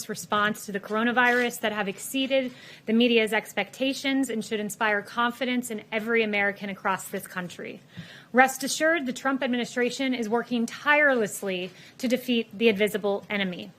response to the coronavirus that have exceeded the media's expectations and should inspire confidence in every American across this country. Rest assured, the Trump administration is working tirelessly to defeat the invisible enemy.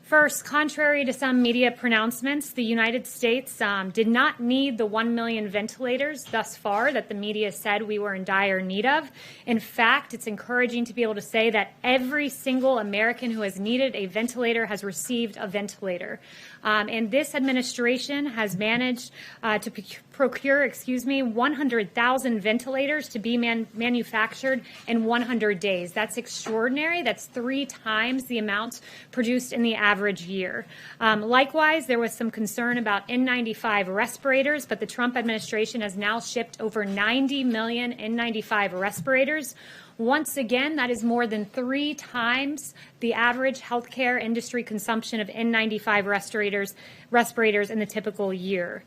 First, contrary to some media pronouncements, the United States did not need the 1 million ventilators thus far that the media said we were in dire need of. In fact, it's encouraging to be able to say that every single American who has needed a ventilator has received a ventilator. And this administration has managed to procure, 100,000 ventilators to be manufactured in 100 days. That's extraordinary. That's 3 times the amount produced in the average year. Likewise, there was some concern about N95 respirators, but the Trump administration has now shipped over 90 million N95 respirators. Once again, that is more than 3 times the average healthcare industry consumption of N95 respirators in the typical year.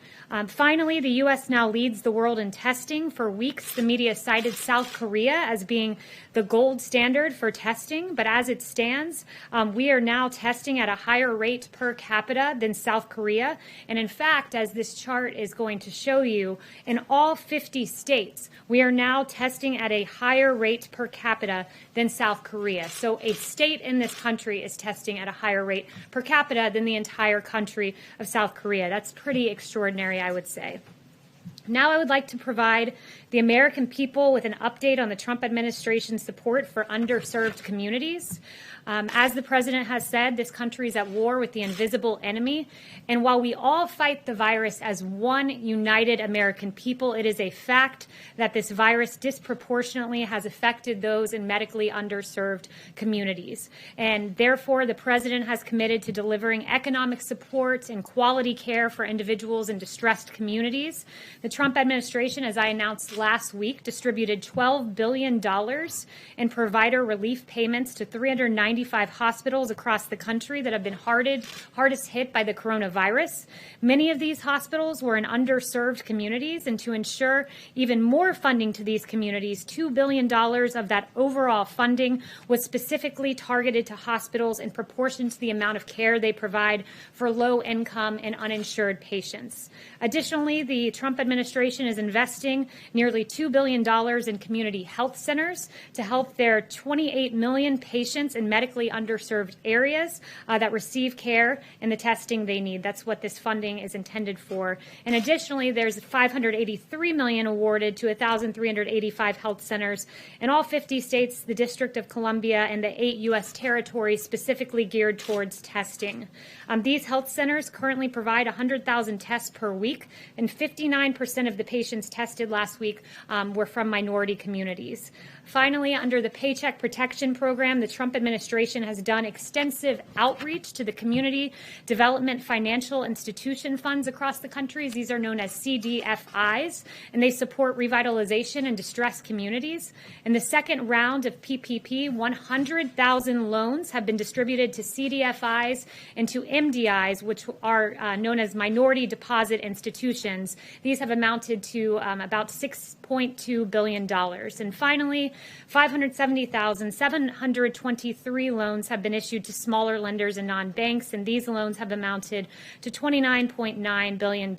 Finally, the U.S. now leads the world in testing. For weeks, the media cited South Korea as being the gold standard for testing, but as it stands, we are now testing at a higher rate per capita than South Korea. And in fact, as this chart is going to show you, in all 50 states, we are now testing at a higher rate per capita than South Korea. So a state in this country is testing at a higher rate per capita than the entire country of South Korea. That's pretty extraordinary, I would say. Now I would like to provide the American people with an update on the Trump administration's support for underserved communities. As the president has said, this country is at war with the invisible enemy. And while we all fight the virus as one united American people, it is a fact that this virus disproportionately has affected those in medically underserved communities. And therefore, the president has committed to delivering economic support and quality care for individuals in distressed communities. The Trump administration, as I announced last week, distributed $12 billion in provider relief payments to 395 hospitals across the country that have been hardest hit by the coronavirus. Many of these hospitals were in underserved communities, and to ensure even more funding to these communities, $2 billion of that overall funding was specifically targeted to hospitals in proportion to the amount of care they provide for low-income and uninsured patients. Additionally, the Trump administration is investing nearly $2 billion in community health centers to help their 28 million patients in medically underserved areas that receive care and the testing they need. That's what this funding is intended for. And additionally, there's $583 million awarded to 1,385 health centers in all 50 states, the District of Columbia, and the 8 U.S. territories specifically geared towards testing. These health centers currently provide 100,000 tests per week, and 59% of the patients tested last week were from minority communities. Finally, under the Paycheck Protection Program, the Trump administration has done extensive outreach to the community development financial institution funds across the country. These are known as CDFIs, and they support revitalization in distressed communities. In the second round of PPP, 100,000 loans have been distributed to CDFIs and to MDIs, which are known as minority deposit institutions. These have amounted to about $6.2 billion. And finally, 570,723 loans have been issued to smaller lenders and non-banks, and these loans have amounted to $29.9 billion.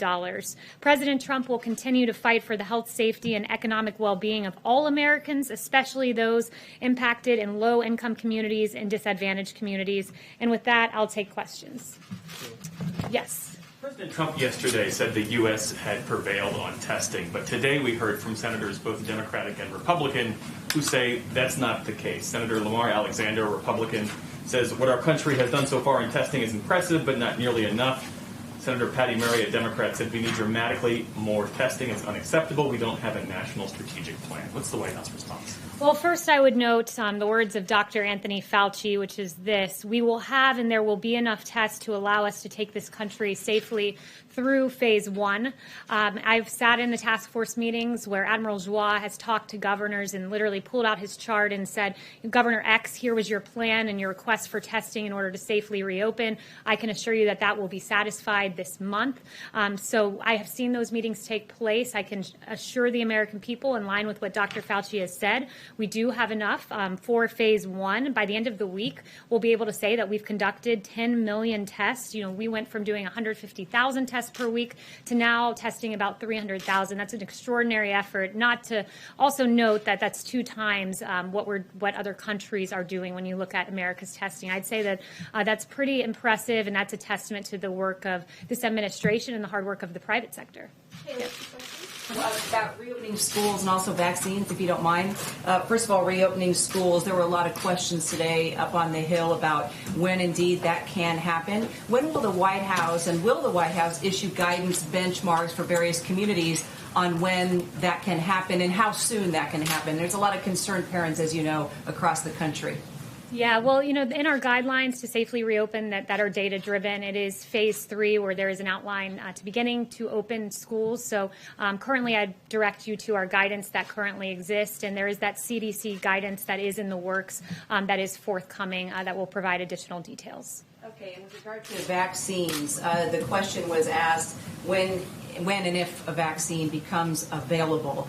President Trump will continue to fight for the health, safety, and economic well-being of all Americans, especially those impacted in low-income communities and disadvantaged communities. And with that, I'll take questions. Yes. President Trump yesterday said the U.S. had prevailed on testing, but today we heard from senators, both Democratic and Republican, who say that's not the case. Senator Lamar Alexander, a Republican, says what our country has done so far in testing is impressive, but not nearly enough. Senator Patty Murray, a Democrat, said we need dramatically more testing. It's unacceptable. We don't have a national strategic plan. What's the White House response? Well, first I would note the words of Dr. Anthony Fauci, which is this: we will have and there will be enough tests to allow us to take this country safely through phase 1. I've sat in the task force meetings where Admiral Joie has talked to governors and literally pulled out his chart and said, Governor X, here was your plan and your request for testing in order to safely reopen. I can assure you that that will be satisfied. decide this month. So I have seen those meetings take place. I can assure the American people, in line with what Dr. Fauci has said, we do have enough for phase 1. By the end of the week, we'll be able to say that we've conducted 10 million tests. We went from doing 150,000 tests per week to now testing about 300,000. That's an extraordinary effort. Not to also note that that's 2 times what other countries are doing when you look at America's testing. I'd say that that's pretty impressive, and that's a testament to the work of this administration and the hard work of the private sector. About reopening schools and also vaccines, if you don't mind. First of all, reopening schools, there were a lot of questions today up on the Hill about when indeed that can happen. When will the White House issue guidance benchmarks for various communities on when that can happen and how soon that can happen? There's a lot of concerned parents, as you know, across the country. Yeah, well, in our guidelines to safely reopen that are data-driven, it is phase 3 where there is an outline to beginning to open schools. So currently I'd direct you to our guidance that currently exists, and there is that CDC guidance that is in the works that is forthcoming that will provide additional details. Okay, and with regard to vaccines, the question was asked when and if a vaccine becomes available,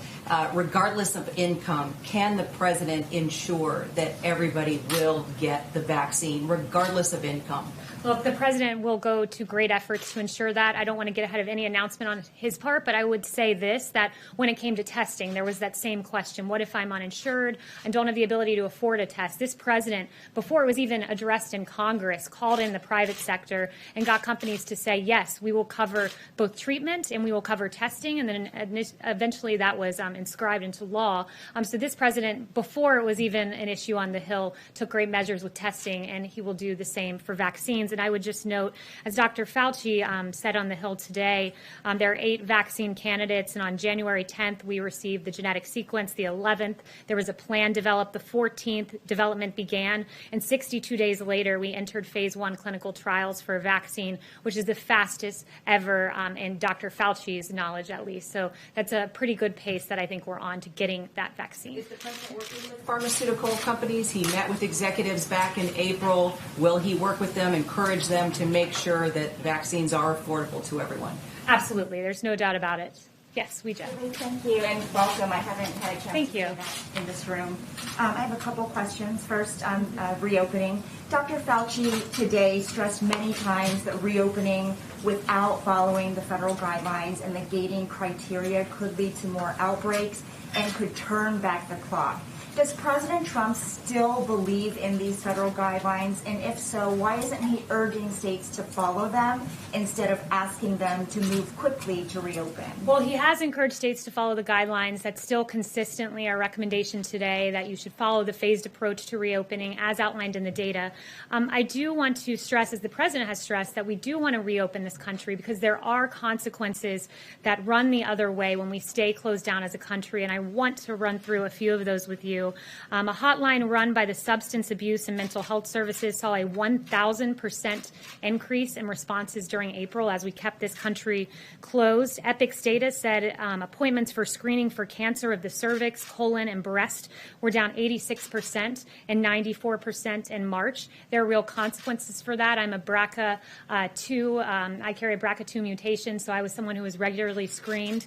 regardless of income, can the president ensure that everybody will get the vaccine, regardless of income? Look, the president will go to great efforts to ensure that. I don't want to get ahead of any announcement on his part, but I would say this, that when it came to testing, there was that same question. What if I'm uninsured and don't have the ability to afford a test? This president, before it was even addressed in Congress, called in the private sector and got companies to say, yes, we will cover both treatment and we will cover testing. And then eventually that was inscribed into law. So this president, before it was even an issue on the Hill, took great measures with testing, and he will do the same for vaccines. And I would just note, as Dr. Fauci said on the Hill today, there are 8 vaccine candidates, and on January 10th, we received the genetic sequence. The 11th, there was a plan developed. The 14th, development began, and 62 days later, we entered phase 1 clinical trials for a vaccine, which is the fastest ever in Dr. Fauci's knowledge, at least. So that's a pretty good pace that I think we're on to getting that vaccine. Is the president working with pharmaceutical companies? He met with executives back in April. Will he work with them, encourage them to make sure that vaccines are affordable to everyone? Absolutely. There's no doubt about it. Yes, we do. Thank you, and welcome. I haven't had a chance Thank to you. do that in this room. I have a couple questions. First, on reopening. Dr. Fauci today stressed many times that reopening without following the federal guidelines and the gating criteria could lead to more outbreaks and could turn back the clock. Does President Trump still believe in these federal guidelines? And if so, why isn't he urging states to follow them instead of asking them to move quickly to reopen? Well, he has encouraged states to follow the guidelines. That's still consistently our recommendation today, that you should follow the phased approach to reopening as outlined in the data. I do want to stress, as the president has stressed, that we do want to reopen this country because there are consequences that run the other way when we stay closed down as a country. And I want to run through a few of those with you. A hotline run by the Substance Abuse and Mental Health Services saw a 1,000% increase in responses during April as we kept this country closed. Epic's data said appointments for screening for cancer of the cervix, colon, and breast were down 86% and 94% in March. There are real consequences for that. I'm a BRCA2. I carry a BRCA2 mutation, so I was someone who was regularly screened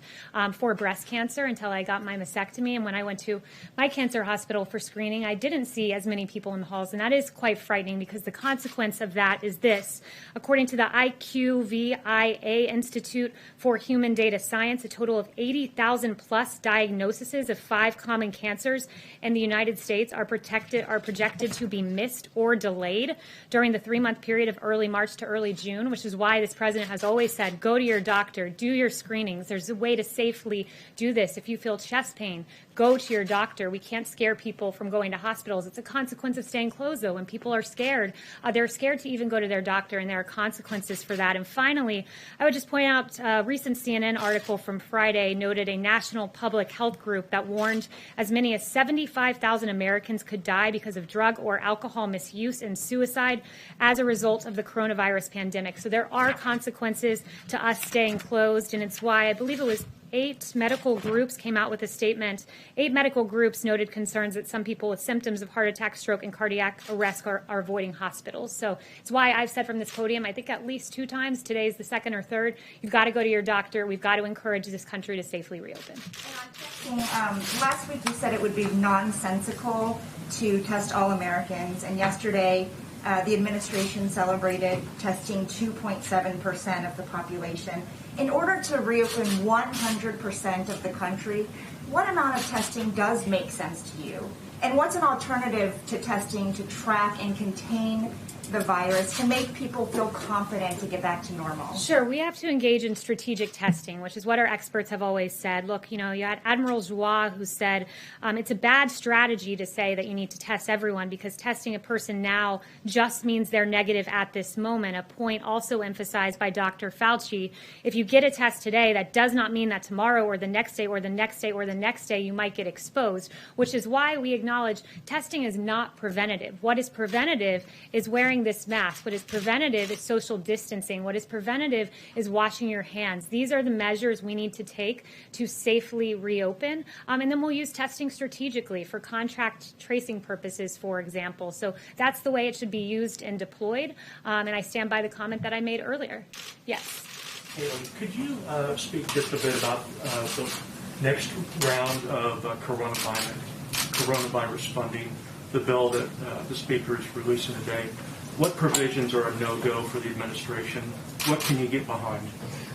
for breast cancer until I got my mastectomy. And when I went to my cancer hospital for screening, I didn't see as many people in the halls, and that is quite frightening because the consequence of that is this. According to the IQVIA Institute for Human Data Science, a total of 80,000 plus diagnoses of 5 common cancers in the United States are projected to be missed or delayed during the 3-month period of early March to early June, which is why this president has always said, go to your doctor, do your screenings. There's a way to safely do this. If you feel chest pain, go to your doctor. We can't scare people from going to hospitals. It's a consequence of staying closed, though. When people are scared, they're scared to even go to their doctor, and there are consequences for that. And finally, I would just point out a recent CNN article from Friday noted a national public health group that warned as many as 75,000 Americans could die because of drug or alcohol misuse and suicide as a result of the coronavirus pandemic. So there are consequences to us staying closed, and it's why I believe it was 8 medical groups came out with a statement. 8 medical groups noted concerns that some people with symptoms of heart attack, stroke, and cardiac arrest are avoiding hospitals. So it's why I've said from this podium, I think at least 2 times, today is the second or third, you've got to go to your doctor. We've got to encourage this country to safely reopen. And on testing, last week you said it would be nonsensical to test all Americans, and yesterday the administration celebrated testing 2.7% of the population. In order to reopen 100% of the country, what amount of testing does make sense to you? And what's an alternative to testing to track and contain the virus to make people feel confident to get back to normal? Sure, we have to engage in strategic testing, which is what our experts have always said. Look, you had Admiral Joie who said it's a bad strategy to say that you need to test everyone because testing a person now just means they're negative at this moment. A point also emphasized by Dr. Fauci, if you get a test today, that does not mean that tomorrow or the next day or the next day or the next day you might get exposed, which is why we acknowledge testing is not preventative. What is preventative is wearing this mask. What is preventative is social distancing. What is preventative is washing your hands. These are the measures we need to take to safely reopen. And then we'll use testing strategically for contract tracing purposes, for example. So that's the way it should be used and deployed. And I stand by the comment that I made earlier. Yes. Haley, could you speak just a bit about the next round of coronavirus funding, the bill that the Speaker is releasing today? What provisions are a no-go for the administration? What can you get behind?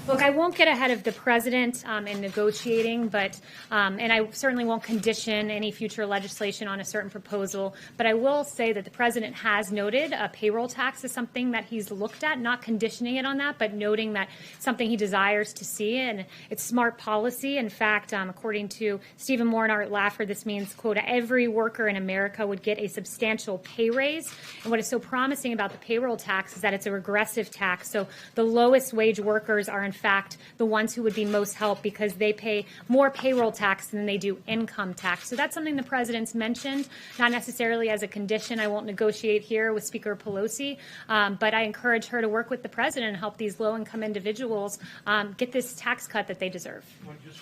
Look, I won't get ahead of the president in negotiating, but and I certainly won't condition any future legislation on a certain proposal. But I will say that the president has noted a payroll tax is something that he's looked at, not conditioning it on that, but noting that something he desires to see, and it's smart policy. In fact, according to Stephen Moore and Art Laffer, this means, quote, every worker in America would get a substantial pay raise. And what is so promising about the payroll tax is that it's a regressive tax. So the lowest wage workers are in fact the ones who would be most helped because they pay more payroll tax than they do income tax. So that's something the president's mentioned, not necessarily as a condition. I won't negotiate here with Speaker Pelosi, but I encourage her to work with the president and help these low-income individuals get this tax cut that they deserve.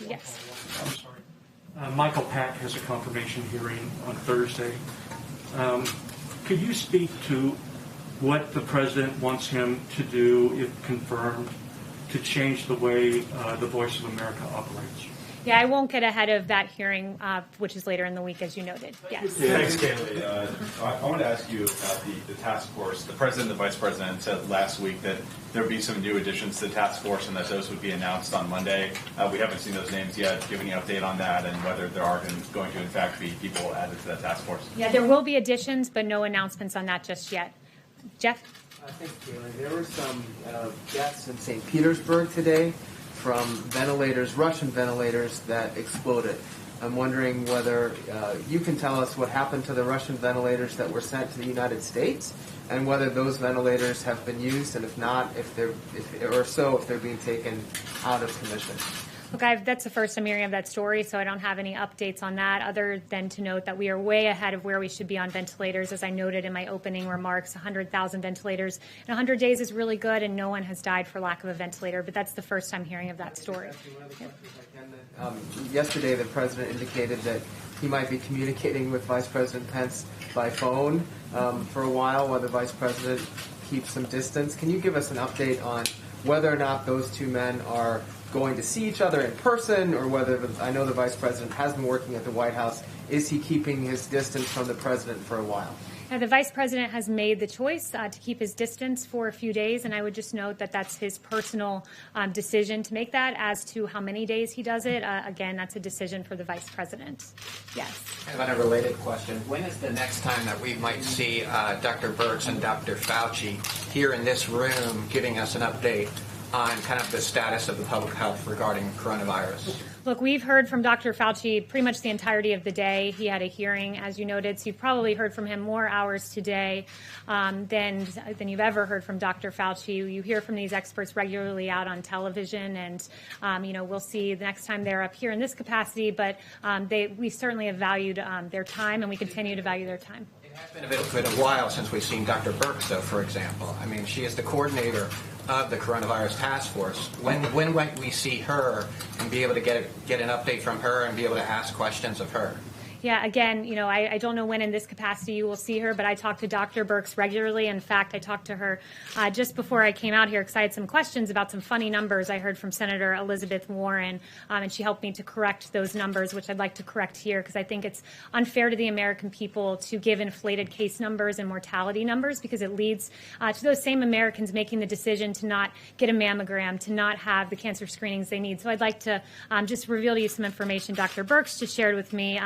Yes. I'm sorry. Michael Pack has a confirmation hearing on Thursday. Could you speak to what the president wants him to do, if confirmed, to change the way the Voice of America operates? Yeah, I won't get ahead of that hearing, which is later in the week, as you noted. Yes. Thanks, Kaylee. I want to ask you about the task force. The president and the vice president said last week that there would be some new additions to the task force and that those would be announced on Monday. We haven't seen those names yet. Give any update on that and whether there are going to, in fact, be people added to that task force? Yeah, there will be additions, but no announcements on that just yet. Jeff? Thanks, Kaylee. There were some deaths in St. Petersburg today from ventilators, Russian ventilators that exploded. I'm wondering whether you can tell us what happened to the Russian ventilators that were sent to the United States and whether those ventilators have been used, and if not, if they're being taken out of commission. Look, that's the first I'm hearing of that story, so I don't have any updates on that other than to note that we are way ahead of where we should be on ventilators. As I noted in my opening remarks, 100,000 ventilators in 100 days is really good, and no one has died for lack of a ventilator, but that's the first I'm hearing of that story. Yesterday, the president indicated that he might be communicating with Vice President Pence by phone for a while while the Vice President keeps some distance. Can you give us an update on whether or not those two men are going to see each other in person, or whether, I know the Vice President has been working at the White House, is he keeping his distance from the President for a while? Now, the Vice President has made the choice to keep his distance for a few days, and I would just note that that's his personal decision to make that. As to how many days he does it, again, that's a decision for the Vice President. Yes. I have a related question. When is the next time that we might see Dr. Birx and Dr. Fauci here in this room giving us an update on kind of the status of the public health regarding coronavirus? Look, we've heard from Dr. Fauci pretty much the entirety of the day. He had a hearing, as you noted, so you've probably heard from him more hours today than you've ever heard from Dr. Fauci. You hear from these experts regularly out on television, and we'll see the next time they're up here in this capacity. But we certainly have valued their time, and we continue to value their time. It's been a while since we've seen Dr. Birx, though, for example. I mean, she is the coordinator of the coronavirus task force. When might we see her and be able to get an update from her and be able to ask questions of her? Yeah, again, I don't know when in this capacity you will see her, but I talk to Dr. Birx regularly. In fact, I talked to her just before I came out here because I had some questions about some funny numbers I heard from Senator Elizabeth Warren, and she helped me to correct those numbers, which I'd like to correct here because I think it's unfair to the American people to give inflated case numbers and mortality numbers because it leads to those same Americans making the decision to not get a mammogram, to not have the cancer screenings they need. So I'd like to just reveal to you some information Dr. Birx just shared with me.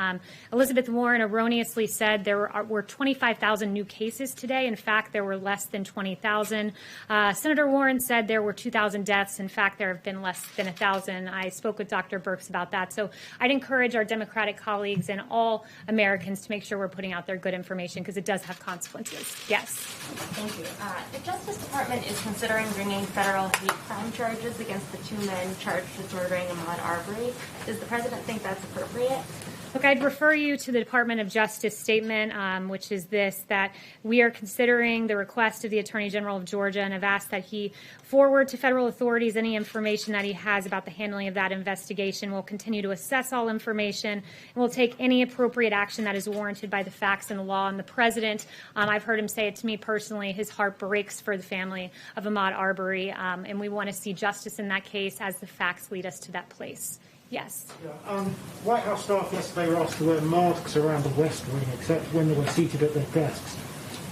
Elizabeth Warren erroneously said there were 25,000 new cases today. In fact, there were less than 20,000. Senator Warren said there were 2,000 deaths. In fact, there have been less than 1,000. I spoke with Dr. Birx about that. So I'd encourage our Democratic colleagues and all Americans to make sure we're putting out their good information because it does have consequences. Yes. Thank you. The Justice Department is considering bringing federal hate crime charges against the 2 men charged with murdering Ahmaud Arbery. Does the president think that's appropriate? Look, I'd refer you to the Department of Justice statement, which is this, that we are considering the request of the Attorney General of Georgia and have asked that he forward to federal authorities any information that he has about the handling of that investigation. We'll continue to assess all information and we'll take any appropriate action that is warranted by the facts and the law. And the president, I've heard him say it to me personally, his heart breaks for the family of Ahmaud Arbery, and we want to see justice in that case as the facts lead us to that place. Yes. White House staff yesterday were asked to wear masks around the West Wing, except when they were seated at their desks.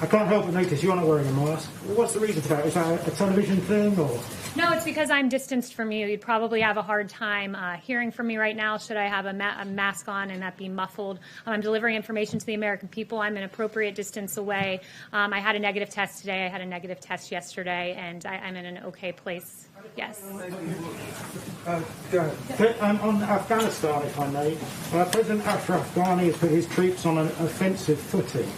I can't help but notice you're not wearing a mask. What's the reason for that? Is that a television thing, or? No, it's because I'm distanced from you. You'd probably have a hard time hearing from me right now should I have a mask on and that be muffled. I'm delivering information to the American people. I'm an appropriate distance away. I had a negative test today. I had a negative test yesterday, and I'm in an okay place. Yes. Go ahead. On Afghanistan, if I may, President Ashraf Ghani has put his troops on an offensive footing.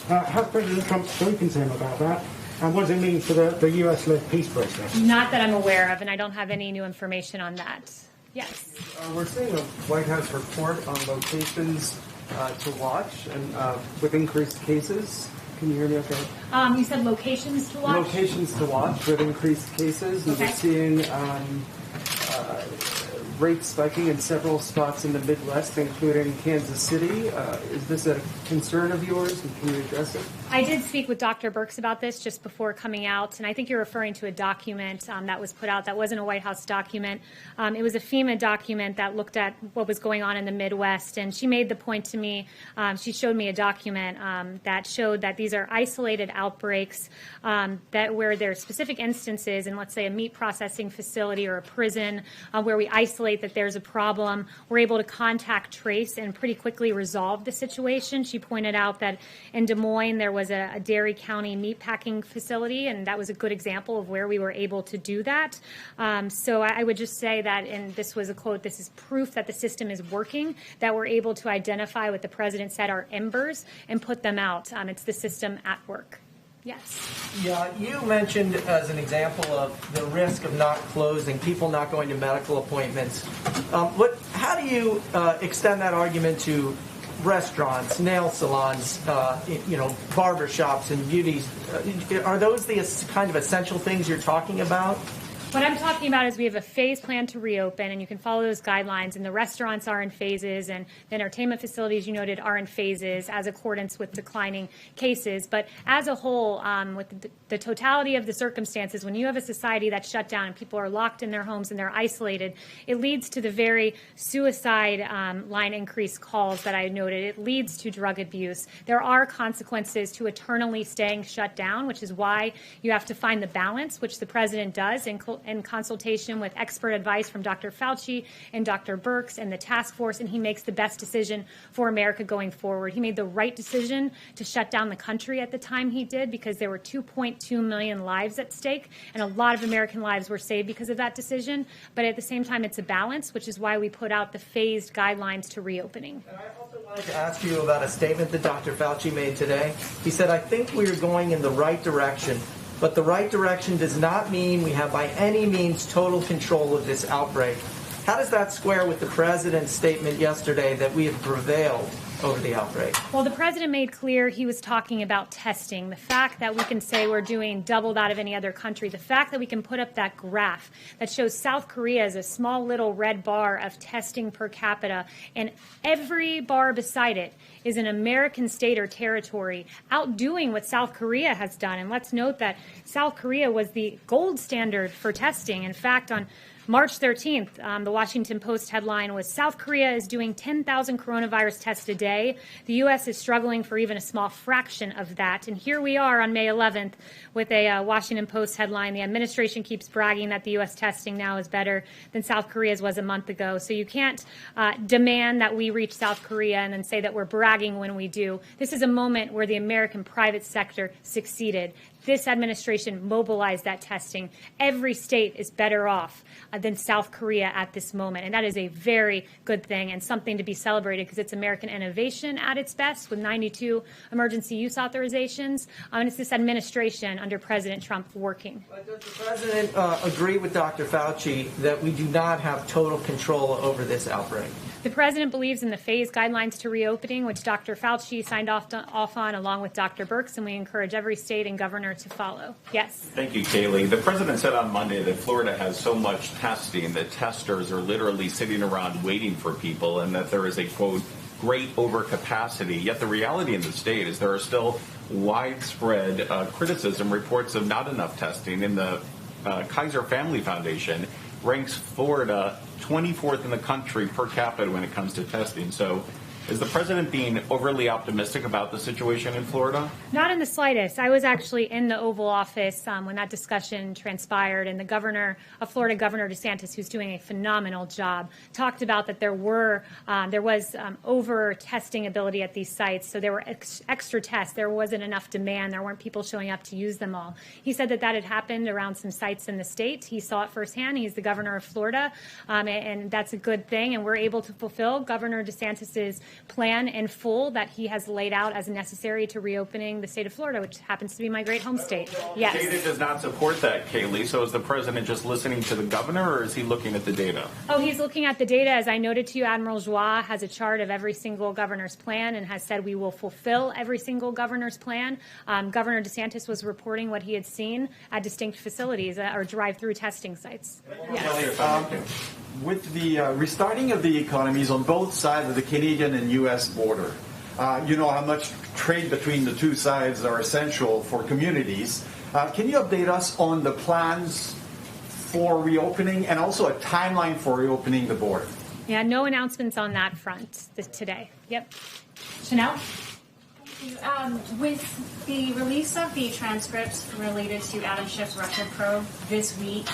Has President Trump spoken to him about that? And what does it mean for the U.S.-led peace process? Not that I'm aware of, and I don't have any new information on that. Yes. We're seeing a White House report on locations to watch and with increased cases. Can you hear me okay? You said locations to watch? Locations to watch with increased cases. And we're seeing rates spiking in several spots in the Midwest, including Kansas City. Is this a concern of yours, and can you address it? I did speak with Dr. Birx about this just before coming out, and I think you're referring to a document that was put out that wasn't a White House document. It was a FEMA document that looked at what was going on in the Midwest, and she made the point to me, she showed me a document that showed that these are isolated outbreaks that where there are specific instances in, let's say, a meat processing facility or a prison where we isolate that there's a problem. We're able to contact trace and pretty quickly resolve the situation. She pointed out that in Des Moines there was a Dairy County meatpacking facility, and that was a good example of where we were able to do that. So I would just say that, and this was a quote, this is proof that the system is working, that we're able to identify what the president said are embers and put them out. It's the system at work. Yes. Yeah, you mentioned as an example of the risk of not closing, people not going to medical appointments. How do you extend that argument to restaurants, nail salons, barber shops and beauties? Are those the kind of essential things you're talking about? What I'm talking about is we have a phase plan to reopen, and you can follow those guidelines, and the restaurants are in phases, and the entertainment facilities, you noted, are in phases as accordance with declining cases. But as a whole, with the totality of the circumstances, when you have a society that's shut down and people are locked in their homes and they're isolated, it leads to the very suicide line increased calls that I noted. It leads to drug abuse. There are consequences to eternally staying shut down, which is why you have to find the balance, which the president does in consultation with expert advice from Dr. Fauci and Dr. Birx and the task force, and he makes the best decision for America going forward. He made the right decision to shut down the country at the time he did because there were 2.2 million lives at stake, and a lot of American lives were saved because of that decision. But at the same time, it's a balance, which is why we put out the phased guidelines to reopening. And I also wanted to ask you about a statement that Dr. Fauci made today. He said, I think we are going in the right direction. But the right direction does not mean we have by any means total control of this outbreak. How does that square with the president's statement yesterday that we have prevailed? over the outbreak? Well, the president made clear he was talking about testing. The fact that we can say we're doing double that of any other country, the fact that we can put up that graph that shows South Korea as a small little red bar of testing per capita, and every bar beside it is an American state or territory outdoing what South Korea has done. And let's note that South Korea was the gold standard for testing. In fact, on March 13th, the Washington Post headline was, South Korea is doing 10,000 coronavirus tests a day. The U.S. is struggling for even a small fraction of that. And here we are on May 11th with a Washington Post headline. The administration keeps bragging that the U.S. testing now is better than South Korea's was a month ago. So you can't demand that we reach South Korea and then say that we're bragging when we do. This is a moment where the American private sector succeeded. This administration mobilized that testing. Every state is better off than South Korea at this moment. And that is a very good thing and something to be celebrated because it's American innovation at its best with 92 emergency use authorizations. And it's this administration under President Trump working. But does the president agree with Dr. Fauci that we do not have total control over this outbreak? The president believes in the phased guidelines to reopening, which Dr. Fauci signed off on along with Dr. Birx, and we encourage every state and governor to follow. Yes. Thank you, Kaylee. The president said on Monday that Florida has so much testing that testers are literally sitting around waiting for people and that there is a, quote, great overcapacity. Yet the reality in the state is there are still widespread criticism, reports of not enough testing. In the Kaiser Family Foundation ranks Florida 24th in the country per capita when it comes to testing. So is the president being overly optimistic about the situation in Florida? Not in the slightest. I was actually in the Oval Office when that discussion transpired, and the governor of Florida, Governor DeSantis, who's doing a phenomenal job, talked about that there was over testing ability at these sites, so there were extra tests. There wasn't enough demand. There weren't people showing up to use them all. He said that had happened around some sites in the state. He saw it firsthand. He's the governor of Florida, and that's a good thing, and we're able to fulfill Governor DeSantis's plan in full that he has laid out as necessary to reopening the state of Florida, which happens to be my great home state. Yes. Data does not support that, Kaylee. So is the president just listening to the governor, or is he looking at the data? Oh, he's looking at the data. As I noted to you, Admiral Joie has a chart of every single governor's plan and has said we will fulfill every single governor's plan. Governor DeSantis was reporting what he had seen at distinct facilities or drive-through testing sites. Yes. With the restarting of the economies on both sides of the Canadian and U.S. border, you know how much trade between the two sides are essential for communities. Can you update us on the plans for reopening and also a timeline for reopening the border? Yeah, no announcements on that front today. Yep. Chanel? With the release of the transcripts related to Adam Schiff's Russia probe this week,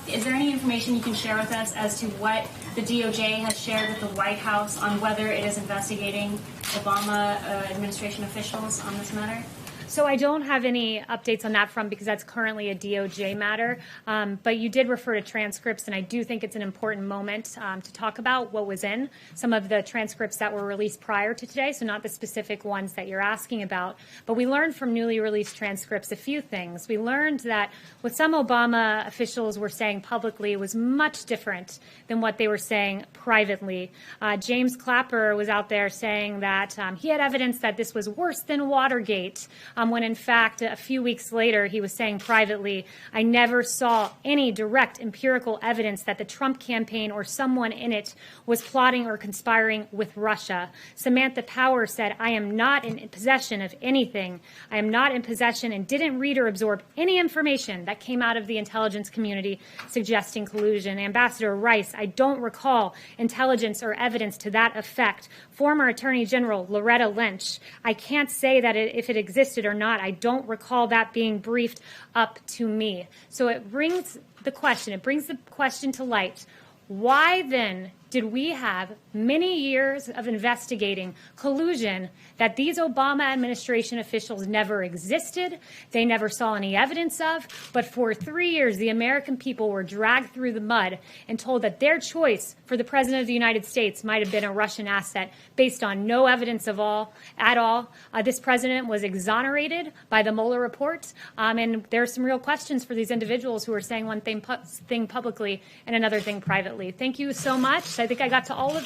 is there any information you can share with us as to what the DOJ has shared with the White House on whether it is investigating Obama administration officials on this matter? So I don't have any updates on that front because that's currently a DOJ matter. But you did refer to transcripts, and I do think it's an important moment to talk about what was in some of the transcripts that were released prior to today, so not the specific ones that you're asking about. But we learned from newly released transcripts a few things. We learned that what some Obama officials were saying publicly was much different than what they were saying privately. James Clapper was out there saying that he had evidence that this was worse than Watergate, when in fact a few weeks later he was saying privately, I never saw any direct empirical evidence that the Trump campaign or someone in it was plotting or conspiring with Russia. Samantha Power said, I am not in possession of anything. I am not in possession and didn't read or absorb any information that came out of the intelligence community suggesting collusion. Ambassador Rice, I don't recall intelligence or evidence to that effect. Former Attorney General Loretta Lynch, I can't say that if it existed or not. I don't recall that being briefed up to me. So it brings the question to light. Why then did we have many years of investigating collusion that these Obama administration officials never existed, they never saw any evidence of, but for 3 years the American people were dragged through the mud and told that their choice for the President of the United States might have been a Russian asset based on no evidence at all. This president was exonerated by the Mueller report, and there are some real questions for these individuals who are saying one thing publicly and another thing privately. Thank you so much. I think I got to all of you.